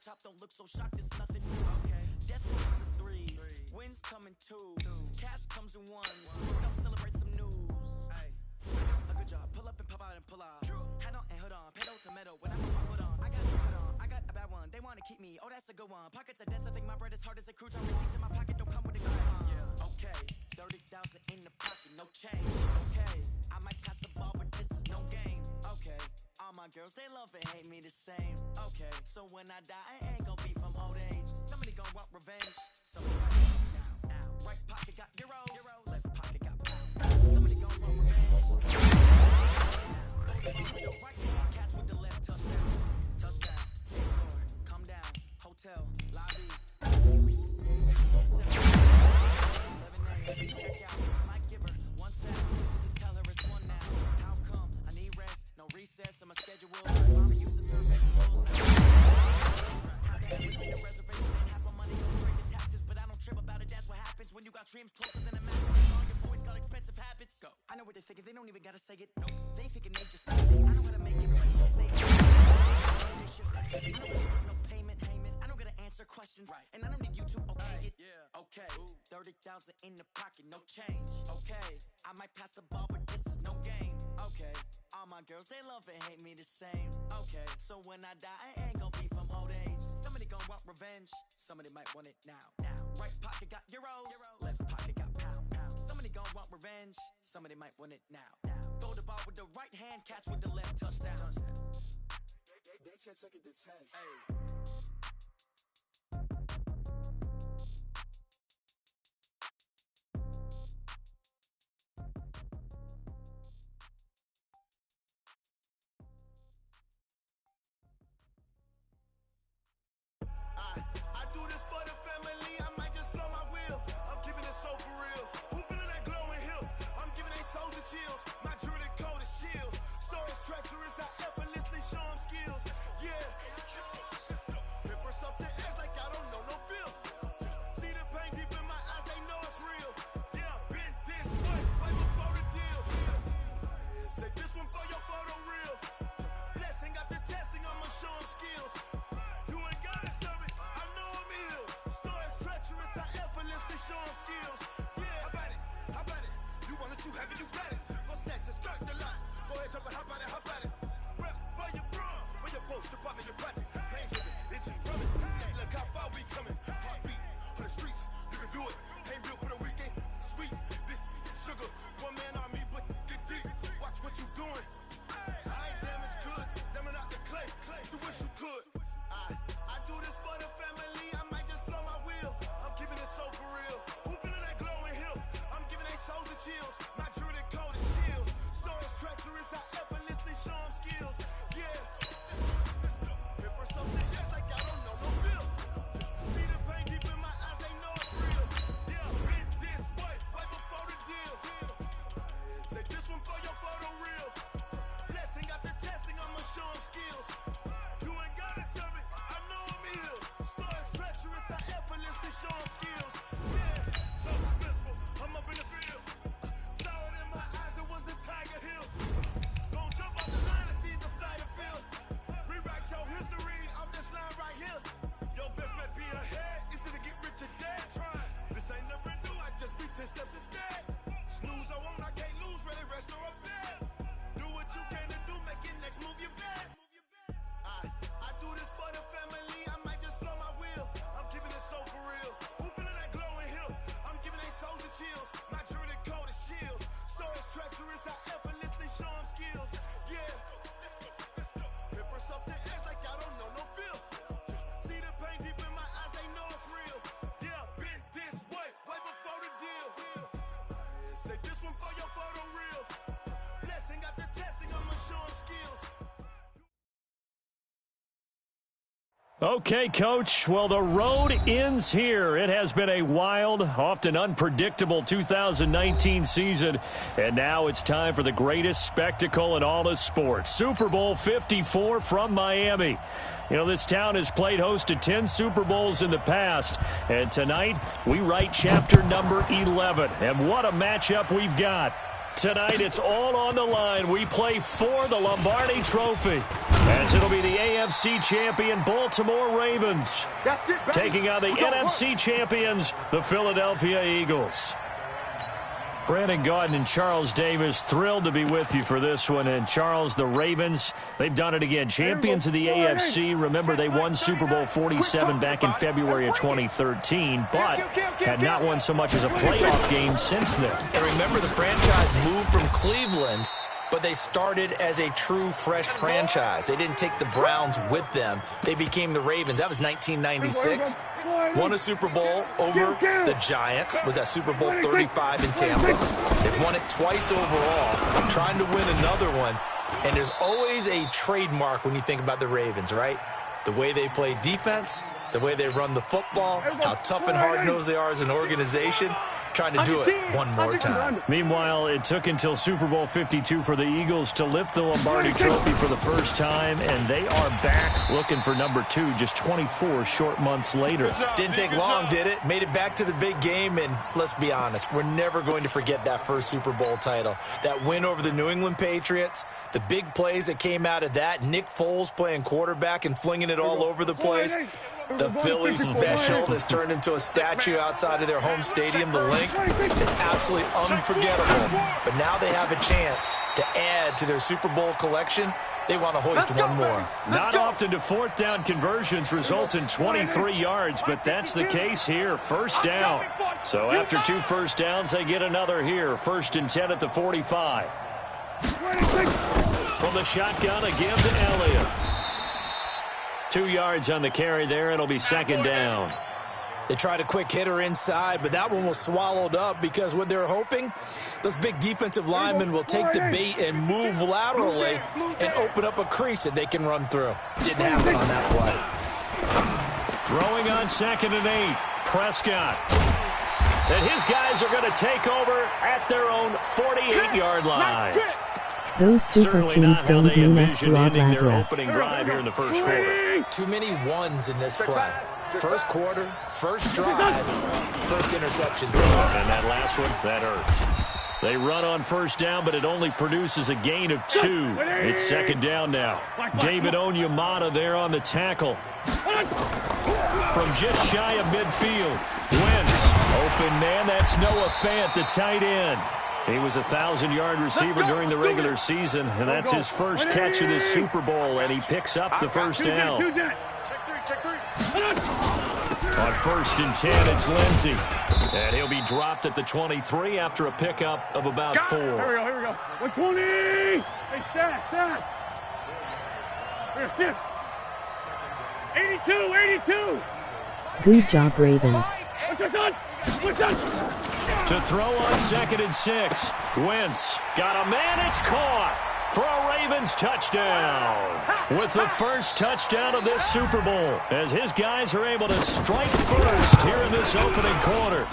top, don't look so shocked, it's nothing new. Okay. Death comes in threes, wins come in twos, cash comes in ones. Come celebrate some news. Ay. A good job, pull up and pop out and pull out. Hat on and hood on, pedal to metal. When I put my foot on, I got to put on. I got a bad one, they wanna keep me. Oh, that's a good one. Pockets are dense, I think my bread is hard as a crouton. Receipts in my pocket don't come with a coupon. Yeah. Okay, 30,000 in the pocket, no change. Okay, I might pass the ball, but this is no game. Okay, all my girls, they love and hate me the same. Okay, so when I die, I ain't gon' be from old age. Somebody gon' want revenge. Somebody now. Right pocket got euro, left pocket got pound. Somebody gon' want revenge. Right hand catch with the left touchdown. Come down, hotel, lobby. 11 check out. Might give her one foul. Just tell her it's one now. How come? I need rest, no recess on my schedule. Mama used to serve vegetables. Have everything a reservation and half my money goes straight to taxes, but I don't trip about it. That's what happens when you got dreams closer than a mattress. All your boys got expensive habits. Go. I know what they're thinking. They don't even gotta say it. Nope. They ain't thinking they just. I know how to make everybody feel safe. I don't expect no payment. I don't gotta answer questions, right. And I don't need you to okay it. Yeah. Okay, 30,000 in the pocket, no change. Okay, I might pass the ball, but this is no game. Okay, all my girls, they love and hate me the same. Okay, so when I die, I ain't gon' be from old age. Somebody gon' want revenge. Somebody might want it now. Right pocket got euros, left pocket got pound. Somebody gon' want revenge. Somebody might want it now. Throw the ball with the right hand, catch with the left touchdown. They can't take it to 10. Hey. I do this for the family, I might just blow my wheel. I'm keeping it so for real. Who feeling that glowing hill? I'm giving they souls the chills. My jewelry code is chill. Stories treacherous, I effortlessly show them skills. Yeah. Paper stuff the edge like I don't know no feel. See the pain deep in my eyes, they know it's real. Yeah, been this way, way before the deal. Say this one for your photo reel. Blessing after testing, I'ma show them skills. You ain't gotta tell me, I know I'm ill. Stories treacherous, I effortlessly show them skills. Yeah, how about it? How about it? You want it, you have it, you got it. Go snatch it, skirt the lot. Go ahead, jump it, how about it? How about it? Rep where you from? Where you post, department, your projects. Pain driven, itching, rubbing. Look how far we coming. Heartbeat on the streets, you can do it. Ain't built for the weekend. Sweet, this sugar. One man army, but get deep. Watch what you doing. I ain't damaged goods, them are not the clay. You wish you could. I do this for the family, I might just blow my wheel. I'm keeping it so for real. Who feeling that glowing hill? I'm giving they souls the chills. My jewelry code is chill. Stories treacherous, I effortlessly show them skills. Yeah. Paper stuff the edge like I don't know no feel. See the pain deep in my eyes, they know it's real. Yeah, been this way, way before the deal. Say this one for your photo reel. Blessing after testing, I'ma show them skills. You ain't gotta tell me, I know I'm ill. Stories treacherous, I effortlessly show them skills. Yeah, so suspenseful, I'm up in the field. Saw it in my eyes, it was the Tiger Hill. Gon' jump off the line and see the flight of field. Rewrite your history off this line right here. Your best bet be ahead, easy to get rich or dead. Try. This ain't never new, I just be 10 steps instead. Snooze I won't, I can't lose, ready, rest or a bed. Do what you can to do, make it next move your best. I do this for the family, I might just blow my wheel. I'm keeping it so for real. Who feeling that glowing hill? I'm giving they souls the chills. My jewelry code is chill. Stories treacherous, I effortlessly show them skills. Yeah. Paper stuff the edge like I don't know no feel. See the pain deep in my eyes, they know it's real. Yeah, been this way, way before the deal. Say this one for your photo reel. Blessing after testing, I'ma show them skills. Okay, Coach. Well, the road ends here. It has been a wild, often unpredictable 2019 season, and now it's time for the greatest spectacle in all of sports. Super Bowl 54 from Miami. You know, this town has played host to 10 Super Bowls in the past, and tonight we write chapter number 11. And what a matchup we've got. Tonight, it's all on the line. We play for the Lombardi Trophy. As it'll be the AFC champion Baltimore Ravens taking on the NFC champions, the Philadelphia Eagles. Brandon Gaudin and Charles Davis, thrilled to be with you for this one. And Charles, the Ravens, they've done it again. Champions of the AFC. Remember, they won Super Bowl 47 back in February of 2013, but had not won so much as a playoff game since then. And remember, the franchise moved from Cleveland, but they started as a true fresh franchise. They didn't take the Browns with them. They became the Ravens. That was 1996. Won a Super Bowl over the Giants. Was that Super Bowl 35 in Tampa. They've won it twice overall. Trying to win another one. And there's always a trademark when you think about the Ravens, right? The way they play defense, the way they run the football, how tough and hard-nosed they are as an organization. Trying to do it one more time. Meanwhile, it took until Super Bowl 52 for the Eagles to lift the Lombardi Trophy for the first time, and they are back looking for number 2 just 24 short months later. Didn't take long, did it? Made it back to the big game, and let's be honest, we're never going to forget that first Super Bowl title. That win over the New England Patriots, the big plays that came out of that, Nick Foles playing quarterback and flinging it all over the place. The Philly special that's turned into a statue outside of their home stadium, the Link. It's absolutely unforgettable. But now they have a chance to add to their Super Bowl collection. They want to hoist one more. Not often do fourth down conversions result in 23 yards, but that's the case here. First down. So after 2 first downs, they get another here. 1st and 10 at the 45. From the shotgun, a give to Elliott. 2 yards on the carry there. It'll be 2nd down. They tried a quick hitter inside, but that one was swallowed up because what they're hoping, those big defensive linemen will take the bait and move laterally and open up a crease that they can run through. Didn't happen on that play. Throwing on 2nd and 8. Prescott. And his guys are going to take over at their own 48-yard line. Those super teams don't mean us ending their opening drive here in the first quarter. Too many ones in this play. First quarter, first drive, first interception. And that last one, that hurts. They run on first down, but it only produces a gain of 2. It's 2nd down now. David Onyemata there on the tackle. From just shy of midfield. Wentz, open man, that's Noah Fant, the tight end. He was a 1,000-yard receiver during the regular season, and that's his first catch of this Super Bowl, and he picks up the first down. On 1st and 10, it's Lindsey, and he'll be dropped at the 23 after a pickup of about 4. Here we go. 120! Hey, stat! Here, 82! Good job, Ravens. What's that? To throw on 2nd and 6. Wentz got a man. It's caught for a Ravens touchdown. With the first touchdown of this Super Bowl, as his guys are able to strike first here in this opening quarter.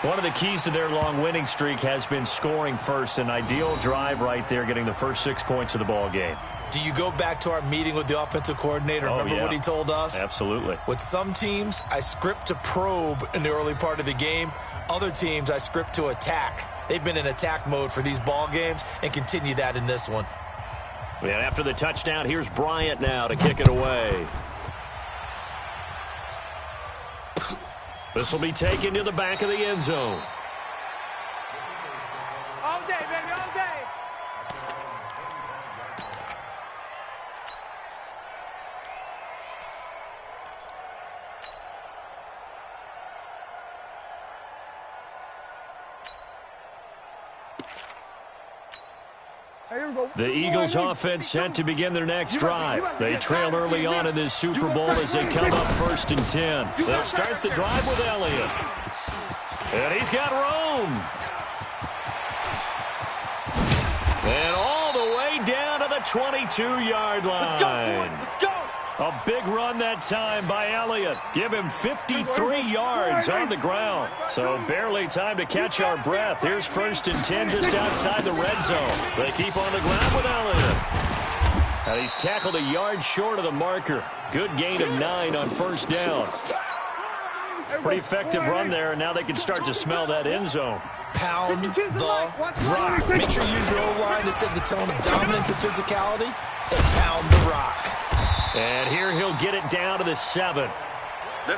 One of the keys to their long winning streak has been scoring first. An ideal drive right there, getting the first 6 points of the ball game. Do you go back to our meeting with the offensive coordinator? Remember what he told us? Absolutely. With some teams, I script to probe in the early part of the game. Other teams, I script to attack. They've been in attack mode for these ball games and continue that in this one. And after the touchdown, here's Bryant now to kick it away. This will be taken to the back of the end zone. All day, baby, all day. The Eagles offense set to begin their next drive. They trail early on in this Super Bowl as they come up 1st and 10. They'll start the drive with Elliott. And he's got Rome. And all the way down to the 22-yard line. Let's go! A big run that time by Elliott. Give him 53 yards on the ground. So barely time to catch our breath. Here's 1st and 10 just outside the red zone. They keep on the ground with Elliott. And he's tackled a yard short of the marker. Good gain of 9 on 1st down. Pretty effective run there, and now they can start to smell that end zone. Pound the rock. Make sure you use your O-line to set the tone of dominance and physicality, and pound the rock. And here he'll get it down to the 7.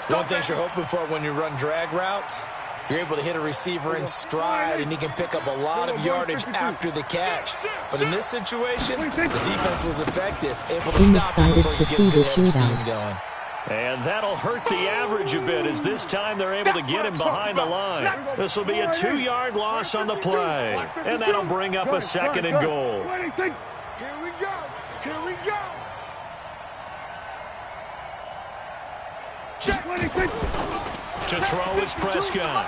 One thing you're hoping for when you run drag routes, you're able to hit a receiver in stride, and he can pick up a lot of yardage after the catch. But in this situation, the defense was effective, able to stop him before he get the head scheme going. And that'll hurt the average a bit as this time they're able to get him behind the line. This will be a 2-yard loss on the play. And that'll bring up a 2nd and goal. Here we go. Here we go. Check. To throw is Prescott.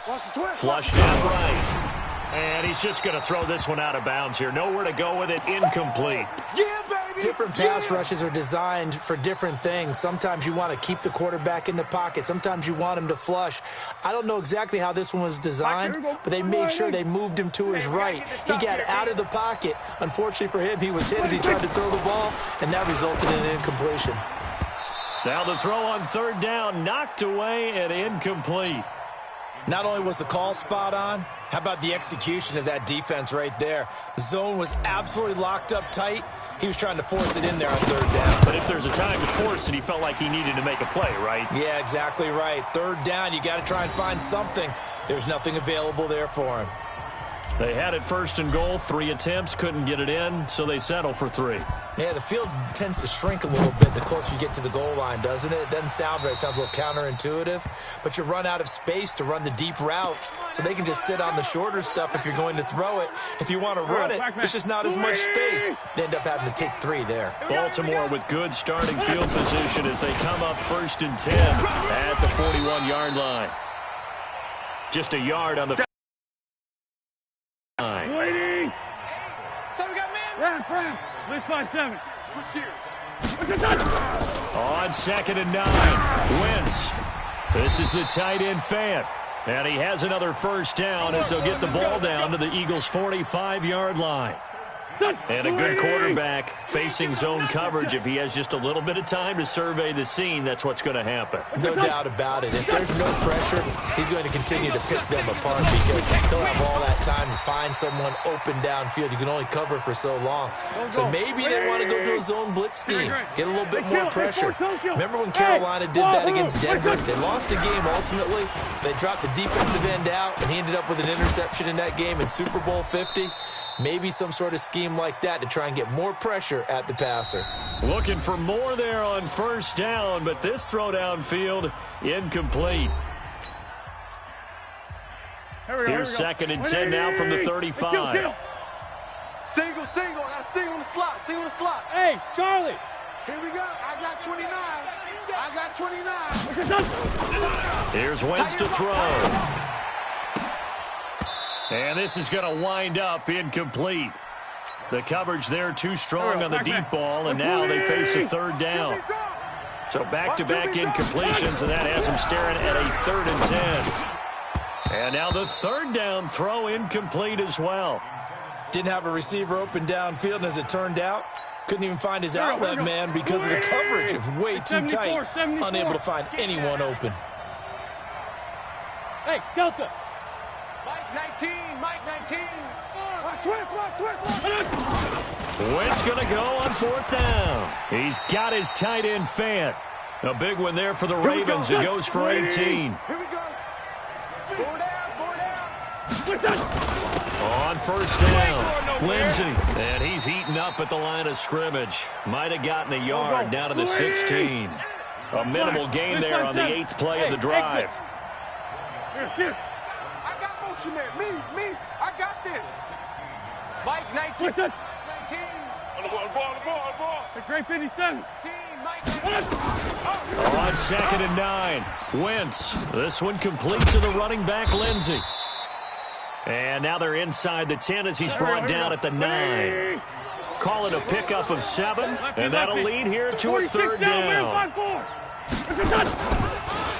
Watch the twist. Flushed out right. And he's just going to throw this one out of bounds here. Nowhere to go with it. Incomplete. Yeah, baby. Different pass rushes are designed for different things. Sometimes you want to keep the quarterback in the pocket. Sometimes you want him to flush. I don't know exactly how this one was designed, but they made sure they moved him to his right. He got out of the pocket. Unfortunately for him, he was hit as he tried to throw the ball, and that resulted in an incompletion. Now the throw on 3rd down, knocked away and incomplete. Not only was the call spot on, how about the execution of that defense right there? The zone was absolutely locked up tight. He was trying to force it in there on 3rd down. But if there's a time to force it, he felt like he needed to make a play, right? Yeah, exactly right. 3rd down, you got to try and find something. There's nothing available there for him. They had it 1st and goal, 3 attempts, couldn't get it in, so they settle for 3. Yeah, the field tends to shrink a little bit the closer you get to the goal line, doesn't it? It doesn't sound right. It sounds a little counterintuitive. But you run out of space to run the deep routes, so they can just sit on the shorter stuff if you're going to throw it. If you want to run it, there's just not as much space. They end up having to take 3 there. Baltimore with good starting field position as they come up 1st and 10 at the 41-yard line. Just a yard on the line. Waiting. So we got man. Yeah, Frank. Let's find 7. Switch gears. On 2nd and 9, Wentz. This is the tight end Fant. And he has another 1st down as they'll get the ball down to the Eagles' 45-yard line. And a good quarterback facing zone coverage. If he has just a little bit of time to survey the scene, that's what's going to happen. No doubt about it. If there's no pressure, he's going to continue to pick them apart because he'll have all that time to find someone open downfield. You can only cover for so long. So maybe they want to go to a zone blitz scheme, get a little bit more pressure. Remember when Carolina did that against Denver? They lost the game ultimately. They dropped the defensive end out, and he ended up with an interception in that game in Super Bowl 50. Maybe some sort of scheme like that to try and get more pressure at the passer. Looking for more there on 1st down, but this throw downfield incomplete. Here's 2nd and 10 now from the 35. Single. I got single in the slot. Single in the slot. Hey, Charlie. Here we go. I got 29. I got 29. Here's Wentz to throw. And this is going to wind up incomplete. The coverage there too strong on the deep ball, and now they face a 3rd down. So back-to-back incompletions, and that has them staring at a 3rd and 10. And now the 3rd down throw incomplete as well. Didn't have a receiver open downfield, and as it turned out, couldn't even find his outlet man because of the coverage. It was way too tight, unable to find anyone open. Hey, Delta. Mike 19. Switch. Wentz going to go on 4th down. He's got his tight end Fant. A big one there for the Ravens. It goes for 18. Here we go. Four down. On 1st down, Lindsey. And he's heating up at the line of scrimmage. Might have gotten a yard down to the 16. A minimal gain there on the 8th play of the drive. Me, I got this. Mike 19. 19. On the ball. The great 57. Mike 19. On 2nd and 9, Wentz. This one complete to the running back, Lindsey. And now they're inside the 10 as he's brought down at the 9. Call it a pickup of 7, and that'll lead here to a 3rd down.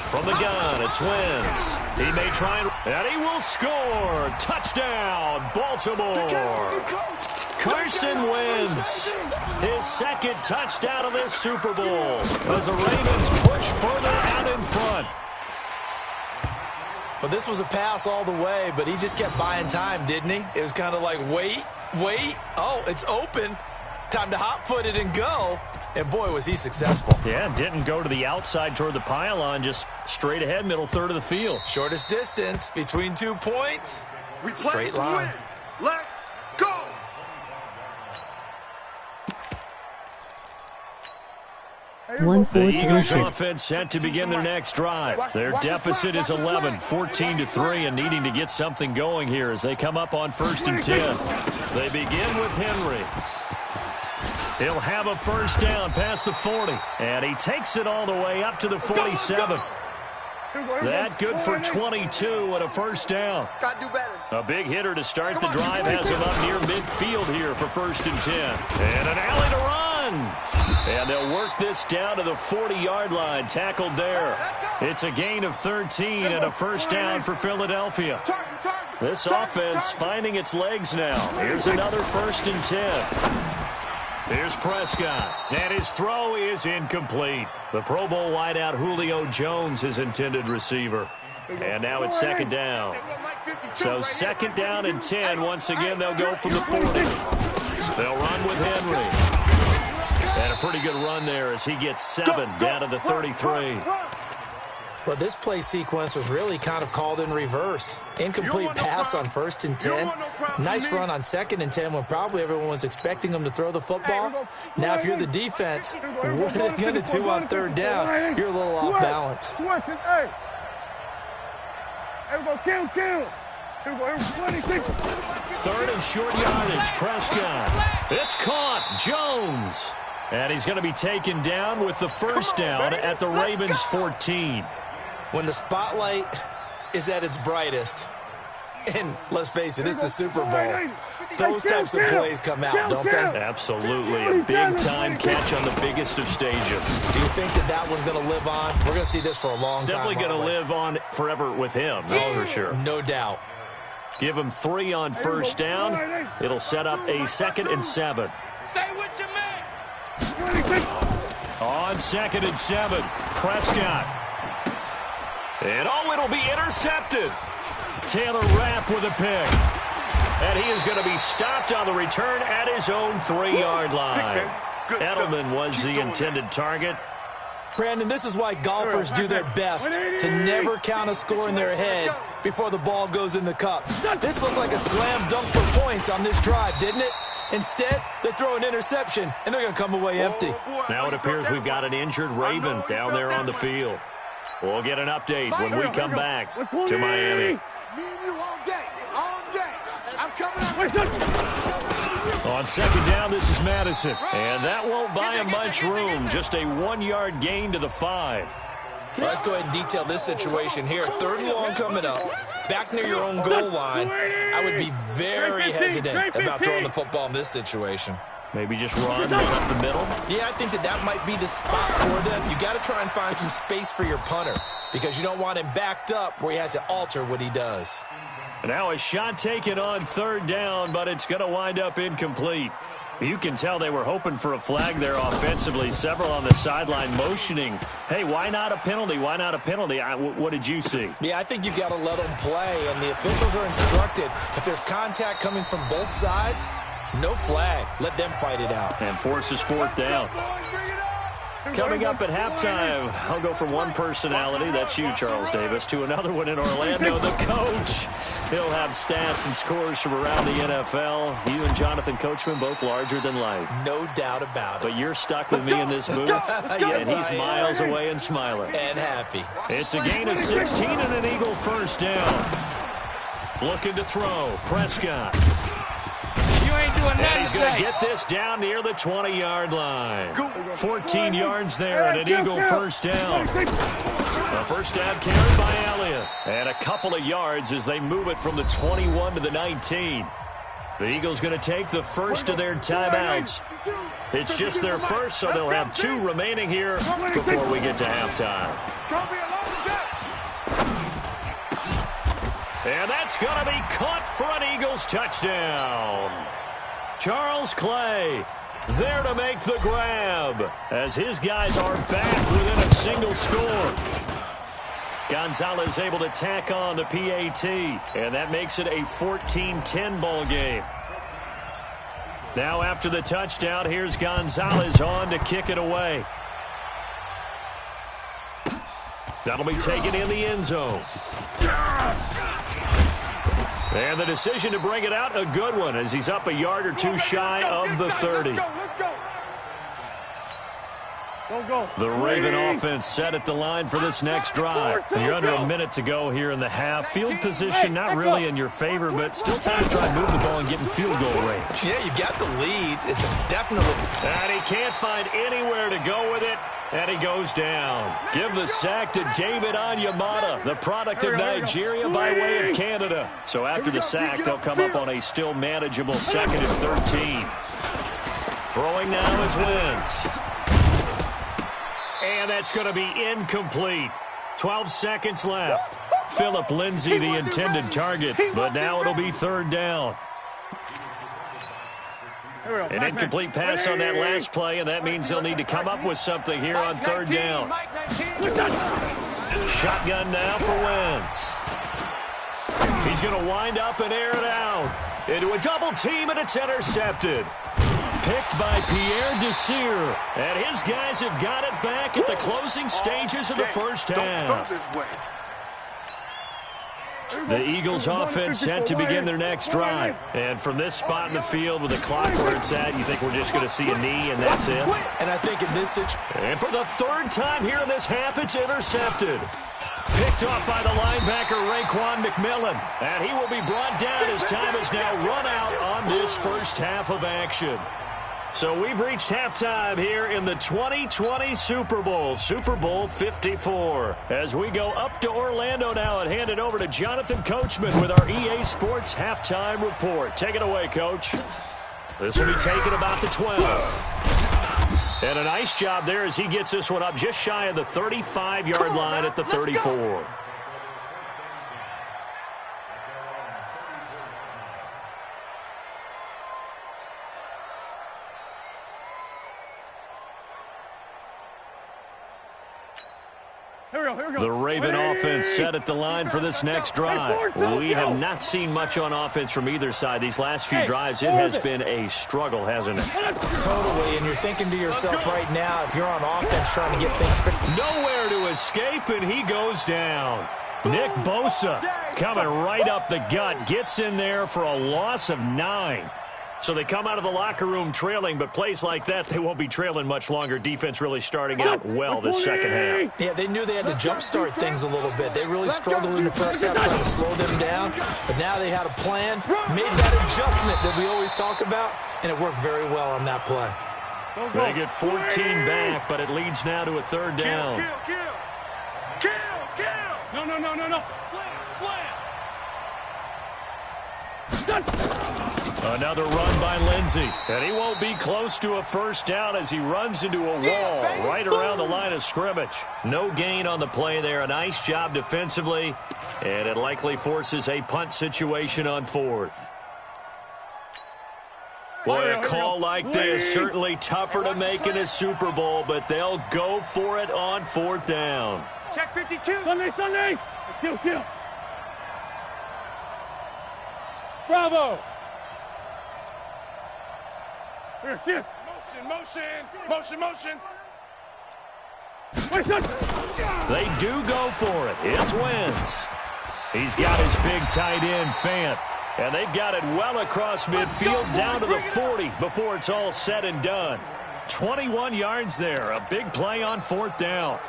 From the gun, it's Wentz. He may try and he will score. Touchdown, Baltimore. Carson Wentz, his 2nd touchdown of this Super Bowl as the Ravens push further out in front. Well, this was a pass all the way, but he just kept buying time, didn't he? It was kind of like, wait. Oh, it's open. Time to hot-foot it and go. And, boy, was he successful. Yeah, didn't go to the outside toward the pylon, just straight ahead, middle third of the field. Shortest distance between 2 points. Straight line. Let's go. The Eagles offense set to begin their next drive. Their deficit is 11, 14-3, and needing to get something going here as they come up on 1st and 10. They begin with Henry. He'll have a first down past the 40, and he takes it all the way up to the 47. That good for 22 and a first down. Got to do better. A big hitter to start the drive has him up near midfield here for 1st and 10. And an alley to run. And they'll work this down to the 40-yard line, tackled there. It's a gain of 13 and a first down for Philadelphia. This offense finding its legs now. Here's another 1st and 10. Here's Prescott, and his throw is incomplete. The Pro Bowl wideout Julio Jones, his intended receiver. And now it's 2nd down. So 2nd down and 10. Once again, they'll go from the 40. They'll run with Henry. And a pretty good run there as he gets 7 down to the 33. Well, this play sequence was really kind of called in reverse. Incomplete pass on 1st and 10. Nice run on 2nd and 10 when probably everyone was expecting them to throw the football. Now, if you're the defense, what are they going to do on 3rd down? You're a little off balance. Third and short yardage, Prescott. It's caught, Jones. And he's going to be taken down with the first down at the Ravens' 14. When the spotlight is at its brightest, and let's face it, it's the Super Bowl, those types of plays come out, don't they? Absolutely. A big-time catch on the biggest of stages. Do you think that one's going to live on? We're going to see this for a long time. Definitely going to live on forever with him, that's for sure. No doubt. Give him 3 on first down. It'll set up a 2nd and 7. Stay with your man. On 2nd and 7, Prescott. And it'll be intercepted. Taylor Rapp with a pick. And he is going to be stopped on the return at his own 3-yard line. Edelman was the intended target. Brandon, this is why golfers do their best to never count a score in their head before the ball goes in the cup. This looked like a slam dunk for points on this drive, didn't it? Instead, they throw an interception, and they're going to come away empty. Now it appears we've got an injured Raven down there on the field. We'll get an update when we come back to Miami. Me and you all day. All day. I'm coming up. On 2nd down, this is Madison. And that won't buy him much room. Just a 1-yard gain to the 5. Well, let's go ahead and detail this situation here. 3rd and long coming up. Back near your own goal line. I would be very hesitant about throwing the football in this situation. Maybe just run up the middle. Yeah, I think that might be the spot for them. You got to try and find some space for your punter because you don't want him backed up where he has to alter what he does. Now a shot taken on 3rd down, but it's going to wind up incomplete. You can tell they were hoping for a flag there offensively. Several on the sideline motioning, hey, why not a penalty? Why not a penalty? What did you see? Yeah, I think you got to let them play, and the officials are instructed. If there's contact coming from both sides, no flag. Let them fight it out. And forces 4th down. Coming up at halftime, I'll go from one personality, that's you, Charles Davis, to another one in Orlando, the coach. He'll have stats and scores from around the NFL. You and Jonathan Coachman, both larger than life. No doubt about it. But you're stuck with me in this booth, Yes, and he's miles away and smiling. And happy. It's a gain of 16 and an Eagle first down. Looking to throw, Prescott. You ain't doing And that he's going to today. get this down near the 20-yard line. 14 yards there and an Eagle first down. A first down carried by Elliott. And a couple of yards as they move it from the 21 to the 19. The Eagles going to take the first of their timeouts. It's just their first, so they'll have 2 remaining here before we get to halftime. It's going to be a long day. And that's going to be caught for an Eagles touchdown. Charles Clay there to make the grab as his guys are back within a single score. Gonzalez able to tack on the PAT, and that makes it a 14-10 ball game. Now after the touchdown, here's Gonzalez on to kick it away. That'll be taken in the end zone. And the decision to bring it out, a good one, as he's up a yard or two shy of the 30. Let's go. Go. The Raven offense set at the line for this next drive. And you're under a minute to go here in the half. Field position not really in your favor, but still time to try and move the ball and get in field goal range. Yeah, you've got the lead. It's definitely... And he can't find anywhere to go with it. And he goes down. Give the sack to David Onyemata, the product of Nigeria by way of Canada. So after the sack, they'll come up on a still manageable 2nd and 13. Throwing now is Wentz. And that's going to be incomplete. 12 seconds left. Phillip Lindsay, the intended target, but now it'll be 3rd down. An incomplete pass on that last play, and that means they'll need to come up with something here on 3rd down. Shotgun now for Wentz. He's going to wind up and air it out. Into a double team, and it's intercepted. Picked by Pierre Desir. And his guys have got it back at the closing stages of the first half. The Eagles offense set to begin their next drive. And from this spot in the field with the clock where it's at, you think we're just going to see a knee and that's it? And I think in this situation... And for the 3rd time here in this half, it's intercepted. Picked off by the linebacker, Raekwon McMillan. And he will be brought down as time has now run out on this first half of action. So we've reached halftime here in the 2020 Super Bowl, Super Bowl 54. As we go up to Orlando now and hand it over to Jonathan Coachman with our EA Sports Halftime Report. Take it away, Coach. This will be taken about the 12. And a nice job there as he gets this one up just shy of the 35-yard line at the 34. The Raven offense set at the line for this next drive. We have not seen much on offense from either side. These last few drives, it has been a struggle, hasn't it? Totally, and you're thinking to yourself right now, if you're on offense trying to get things fixed. Nowhere to escape, and he goes down. Nick Bosa coming right up the gut, gets in there for a loss of 9. So they come out of the locker room trailing, but plays like that, they won't be trailing much longer. Defense really starting out well this second half. Yeah, they knew they had to jumpstart things a little bit. They really struggled in the first half trying to slow them down, but now they had a plan, made that adjustment that we always talk about, and it worked very well on that play. They get 14 back, but it leads now to a 3rd down. Kill. No. Slam. Another run by Lindsay, and he won't be close to a first down as he runs into a wall right around the line of scrimmage. No gain on the play there. A nice job defensively, and it likely forces a punt situation on 4th. Boy, a call like this, certainly tougher to make in a Super Bowl, but they'll go for it on 4th down. Check 52. Sunday. Kill. Bravo. Here. Motion. They do go for it. It's Wentz. He's got his big tight end, Fant. And they've got it well across midfield down to the 40 before it's all said and done. 21 yards there. A big play on 4th down.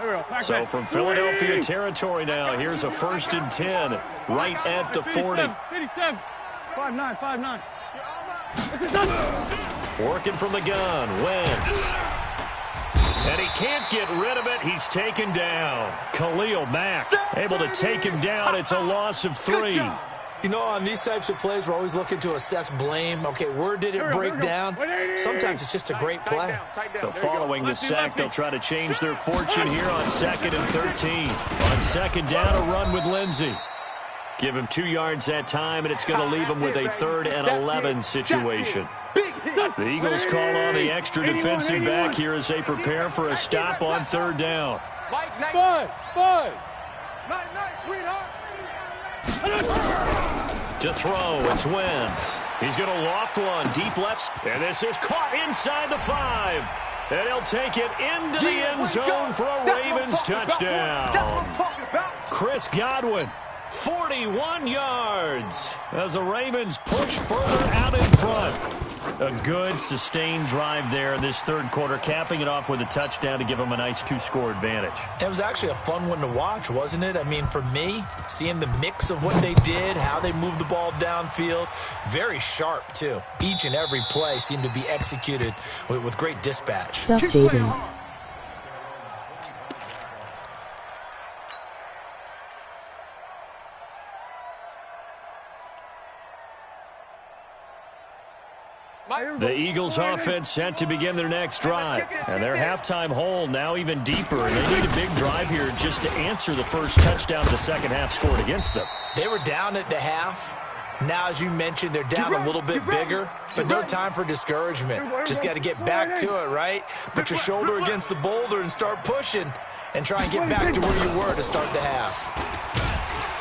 So from Philadelphia territory now, here's a 1st and 10 right at the 40. 57. 5'9". Working from the gun, Wentz. And he can't get rid of it. He's taken down. Khalil Mack able to take him down. It's a loss of 3. You know, on these types of plays, we're always looking to assess blame. Okay, where did it break down? Sometimes it's just a great play. So following the sack, they'll try to change their fortune here on 2nd and 13. On 2nd down, a run with Lindsay. Give him 2 yards that time, and it's going to leave him with a 3rd and 11 situation. The Eagles call on the extra defensive back here as they prepare for a stop on 3rd down. Five. Night, sweetheart. To throw, it's Wentz. He's going to loft one deep left. And this is caught inside the 5. And he'll take it into the end zone for a Ravens touchdown. Chris Godwin, 41 yards as the Ravens push further out in front. A good, sustained drive there in this third quarter, capping it off with a touchdown to give them a nice 2-score advantage. It was actually a fun one to watch, wasn't it? I mean, for me, seeing the mix of what they did, how they moved the ball downfield, very sharp, too. Each and every play seemed to be executed with great dispatch. Sup, Jaden? The Eagles offense set to begin their next drive. And their halftime hole now even deeper. And they need a big drive here just to answer the first touchdown of the second half scored against them. They were down at the half. Now, as you mentioned, they're down a little bit bigger, but no time for discouragement. Just got to get back to it, right? Put your shoulder against the boulder and start pushing and try and get back to where you were to start the half.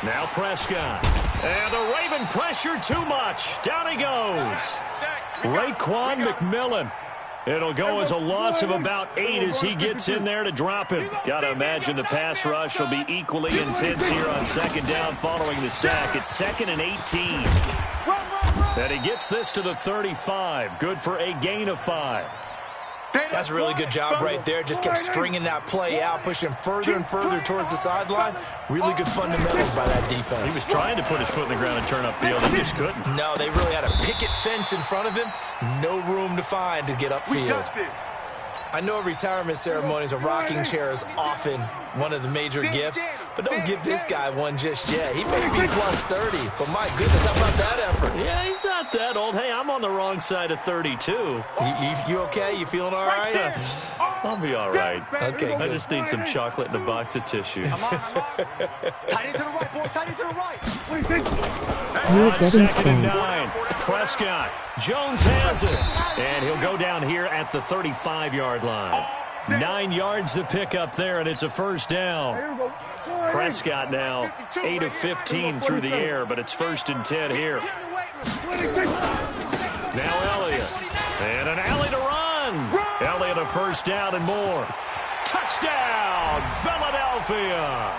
Now Prescott. And the Raven pressure too much. Down he goes. Raekwon McMillan. It'll go as a loss of about 8 as he gets in there to drop him. Got to imagine the pass rush will be equally intense here on second down following the sack. It's 2nd and 18. And he gets this to the 35. Good for a gain of 5. That's a really good job right there. Just kept stringing that play out, pushing further and further towards the sideline. Really good fundamentals by that defense. He was trying to put his foot in the ground and turn upfield. He just couldn't. No, they really had a picket fence in front of him. No room to find to get upfield. I know retirement ceremonies, a rocking chair is often one of the major gifts, but don't give this guy one just yet. He may be plus 30, but my goodness, how about that effort? Yeah, he's not that old. Hey, I'm on the wrong side of 32. You okay? You feeling all right? I'll be all right. Okay, good. I just need some chocolate and a box of tissue. Tight into the right, boy. Tight into the right. You're On getting 2nd and spanked. 9. Prescott. Jones has it. And he'll go down here at the 35-yard line. 9 yards to pick up there, and it's a first down. Prescott now 8 of 15 through the air, but it's 1st and 10 here. Now Elliott. And an alley to run. Elliott a first down and more. Touchdown, Philadelphia.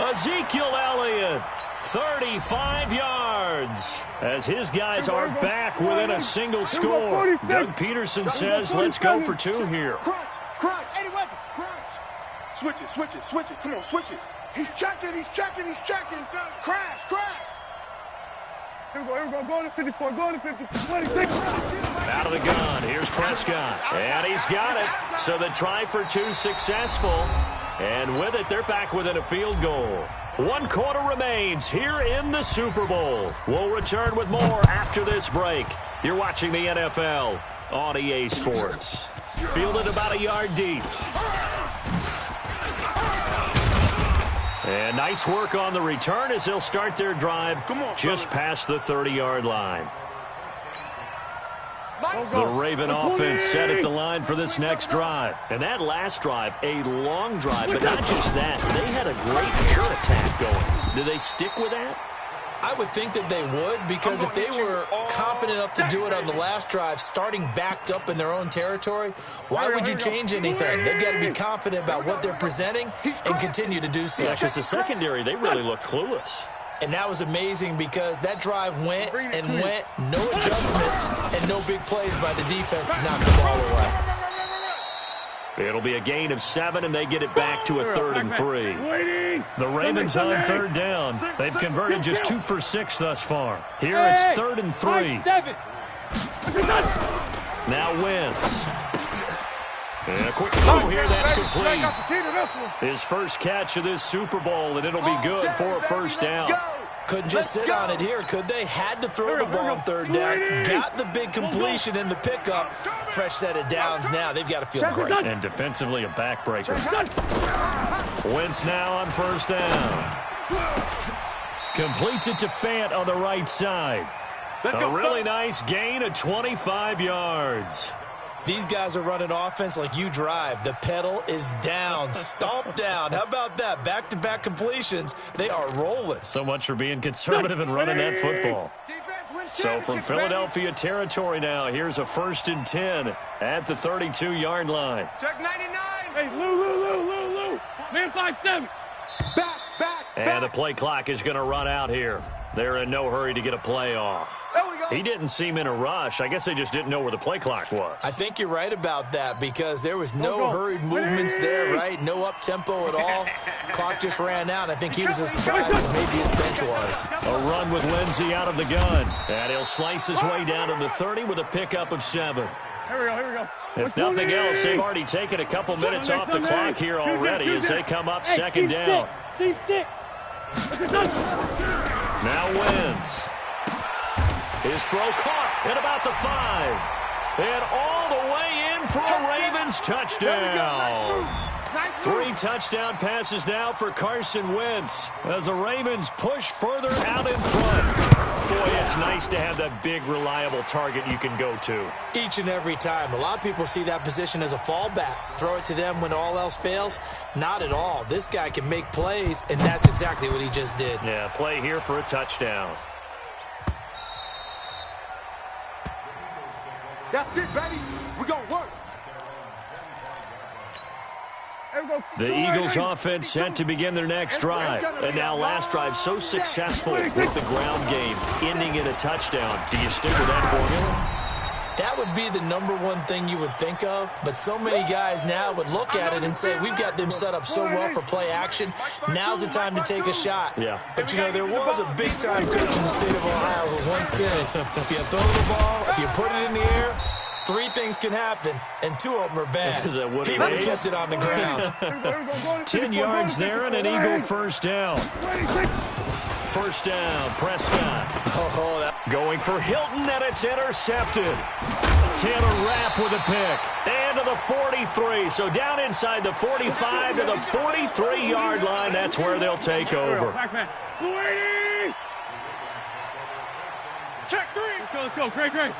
Ezekiel Elliott, 35 yards. As his guys are back within a single score. Doug Peterson says, let's go for 2 here. Crunch. Eddie Weber. Crunch. Switch it. Come on, switch it. He's checking. Crash. Here we go. Go to 54. Go to 50. 26. Out of the gun. Here's Prescott. And he's got it. So the try for 2 successful. And with it, they're back within a field goal. 1 quarter remains here in the Super Bowl. We'll return with more after this break. You're watching the NFL on EA Sports. Fielded about a yard deep. And nice work on the return as they'll start their drive just past the 30-yard line. The Raven offense set at the line for this next drive. And that last drive, a long drive, but not just that. They had a great air attack going. Do they stick with that? I would think that they would, because if they were confident enough to do it on the last drive, starting backed up in their own territory, why would you change anything? They've got to be confident about what they're presenting and continue to do so. Yeah, because the secondary, they really look clueless. And that was amazing because that drive went and went, no adjustments and no big plays by the defense to knock the ball away. It'll be a gain of 7, and they get it back to a 3rd and 3. The Ravens on 3rd down. They've converted just 2 for 6 thus far. Here it's 3rd and 3. Now Wentz. And a quick throw here, that's complete. His first catch of this Super Bowl, and it'll be good for a first down. Couldn't just sit on it here, could they? Had to throw the ball on 3rd down. Got the big completion in the pickup. Fresh set of downs now. They've got to feel great. And defensively, a backbreaker. Wentz now on 1st down. Completes it to Fant on the right side. A really nice gain of 25 yards. These guys are running offense like you drive. The pedal is down, stomped down. How about that? Back-to-back completions. They are rolling. So much for being conservative and running that football. Defense, win So from Philadelphia territory now, here's a 1st and 10 at the 32-yard line. Check 99. Hey, Lou. Man 5-7. Back. And the play clock is going to run out here. They're in no hurry to get a play off. There we go. He didn't seem in a rush. I guess they just didn't know where the play clock was. I think you're right about that because there was no hurried movements there, right? No up-tempo at all. Clock just ran out. I think he was as surprised as maybe his bench was. A run with Lindsey out of the gun. And he'll slice his way down to the 30 with a pickup of 7. Here we go. If nothing else, they've already taken a couple minutes off the clock here already as they come up 2nd down. Team 6. Now Wentz. His throw caught at about the 5. And all the way in for a Ravens touchdown. 3 touchdown passes now for Carson Wentz as the Ravens push further out in front. Boy, it's nice to have that big, reliable target you can go to. Each and every time. A lot of people see that position as a fallback. Throw it to them when all else fails. Not at all. This guy can make plays, and that's exactly what he just did. Yeah, play here for a touchdown. That's it, baby. We're going to work. The Eagles offense set to begin their next drive. And now last drive so successful with the ground game, ending in a touchdown. Do you stick with that formula? That would be the #1 thing you would think of, but so many guys now would look at it and say, we've got them set up so well for play action. Now's the time to take a shot. Yeah. But, you know, there was a big-time coach in the state of Ohio who once said, if you throw the ball, if you put it in the air, 3 things can happen, and 2 of them are bad. Is that what he it would have is? kept it on the ground. 10 yards there and an Eagle first down. First down, Prescott. Going for Hilton, and it's intercepted. Taylor Rapp with a pick. And to the 43. So down inside the 45 to the 43-yard line. That's where they'll take over. Check 3. Let's go. Great.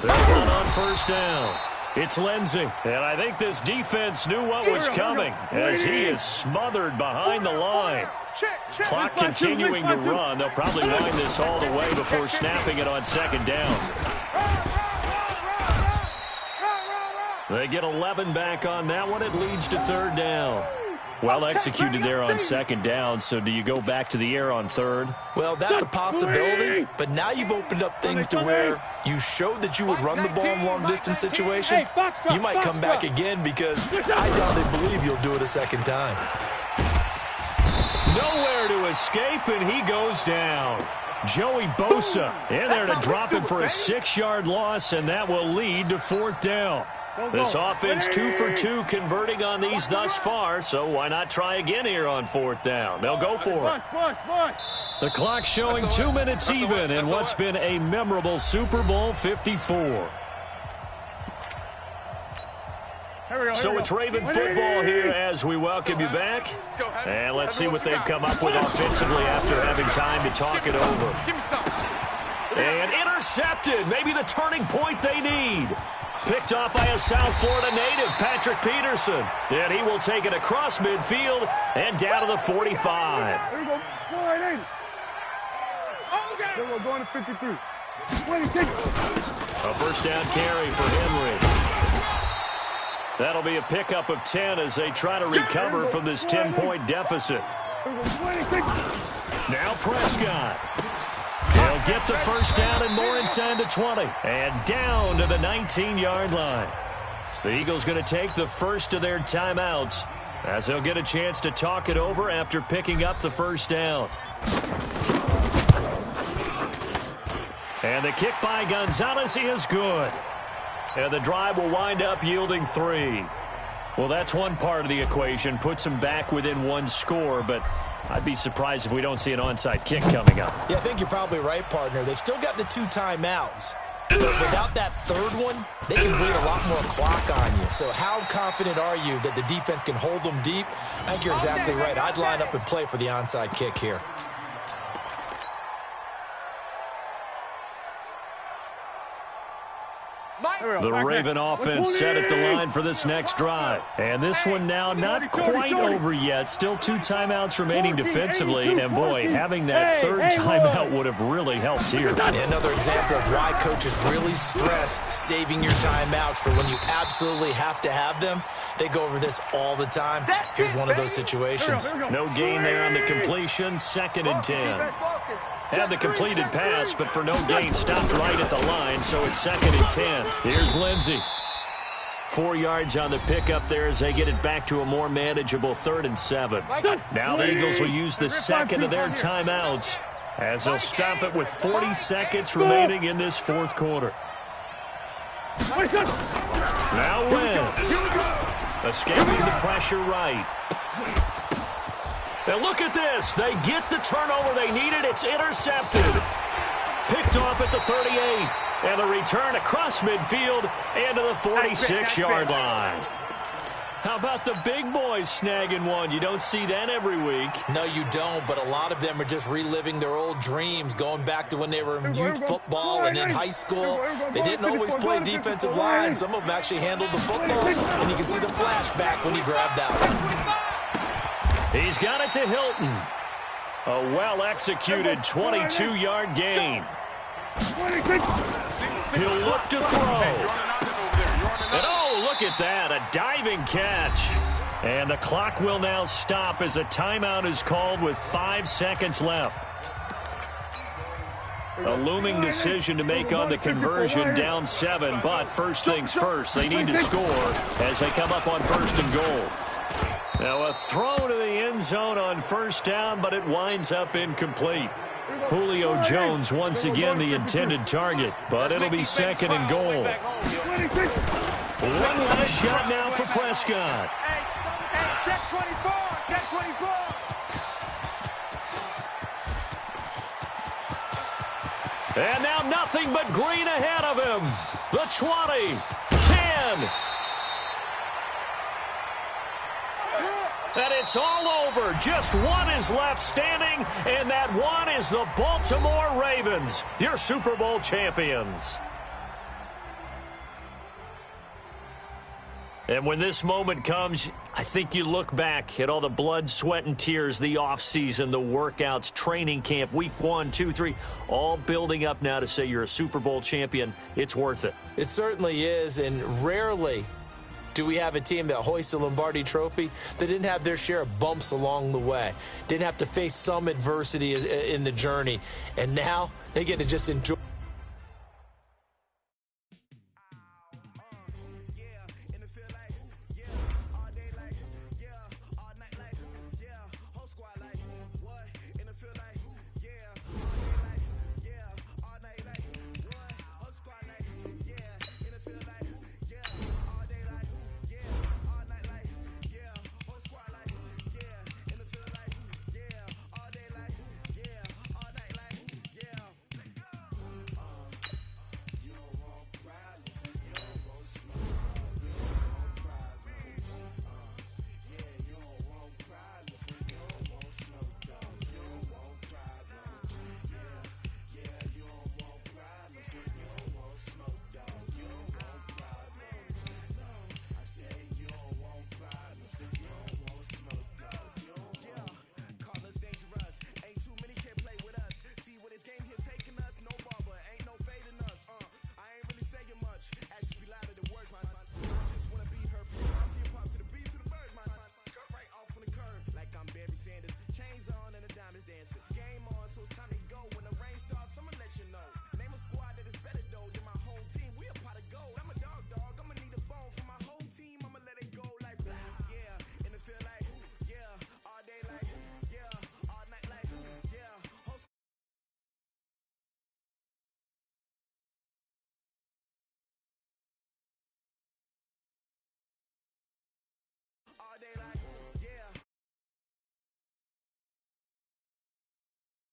They're on first down. It's Lindsey. And I think this defense knew what was coming as he is smothered behind the line. Clock continuing to run. They'll probably wind this all the way before snapping it on 2nd down. They get 11 back on that one. It leads to 3rd down. Well executed there on 2nd down, so do you go back to the air on 3rd? Well, that's a possibility, but now you've opened up things to where you showed that you would run the ball in long-distance situation. You might come back again because I doubt they believe you'll do it a 2nd time. Nowhere to escape, and he goes down. Joey Bosa in there to drop him for a 6-yard loss, and that will lead to 4th down. This offense 2 for 2 converting on these thus far, so why not try again here on 4th down? They'll go for it. The clock showing 2 minutes even in what's been a memorable Super Bowl 54. So it's Raven football here as we welcome you back. And let's see what they've come up with offensively after having time to talk it over. And intercepted, maybe the turning point they need. Picked off by a South Florida native, Patrick Peterson. And he will take it across midfield and down to the 45. Here we go. We're going to 53. A first down carry for Henry. That'll be a pickup of 10 as they try to recover from this 10-point deficit. Now Prescott. He'll get the first down and more inside the 20. And down to the 19-yard line. The Eagles going to take the first of their timeouts as they'll get a chance to talk it over after picking up the first down. And the kick by Gonzalez is good. And the drive will wind up yielding 3. Well, that's one part of the equation. Puts them back within 1 score, but I'd be surprised if we don't see an onside kick coming up. Yeah, I think you're probably right, partner. They've still got the 2 timeouts. But without that 3rd one, they can bleed a lot more clock on you. So how confident are you that the defense can hold them deep? I think you're exactly right. I'd line up and play for the onside kick here. Here The Raven offense set at the line for this next drive. And this one now not quite over yet. Still 2 timeouts remaining defensively. And, boy, having that third timeout would have really helped here. Another example of why coaches really stress saving your timeouts for when you absolutely have to have them. They go over this all the time. Here's one of those situations. No gain there on the completion. 2nd and 10. Had the completed pass, but for no gain, stopped right at the line, so it's 2nd and 10. Here's Lindsey. 4 yards on the pickup there as they get it back to a more manageable 3rd and 7. Now the Eagles will use the second of their timeouts as they'll stop it with 40 seconds remaining in this 4th quarter. Now Wentz. Escaping the pressure right. Now look at this. They get the turnover they needed. It's intercepted. Picked off at the 38. And the return across midfield and to the 46-yard line. How about the big boys snagging one? You don't see that every week. No, you don't, but a lot of them are just reliving their old dreams, going back to when they were in youth football and in high school. They didn't always play defensive line. Some of them actually handled the football, and you can see the flashback when he grabbed that one. He's got it to Hilton. A well-executed 22-yard gain. He'll look to throw. And oh, look at that, a diving catch. And the clock will now stop as a timeout is called with 5 seconds left. A looming decision to make on the conversion, down 7, but first things first, they need to score as they come up on 1st and goal. Now a throw to the end zone on 1st down, but it winds up incomplete. Julio Jones once again the intended target, but it'll be 2nd and goal. One last shot now for Prescott. Check 24, check 24. And now nothing but green ahead of him. The 20, 10. And it's all over. Just one is left standing, and that one is the Baltimore Ravens, your Super Bowl champions. And when this moment comes, I think you look back at all the blood, sweat, and tears, the offseason, the workouts, training camp, week 1, 2, 3, all building up now to say you're a Super Bowl champion. It's worth it. It certainly is, and rarely do we have a team that hoists the Lombardi Trophy that didn't have their share of bumps along the way, didn't have to face some adversity in the journey, and now they get to just enjoy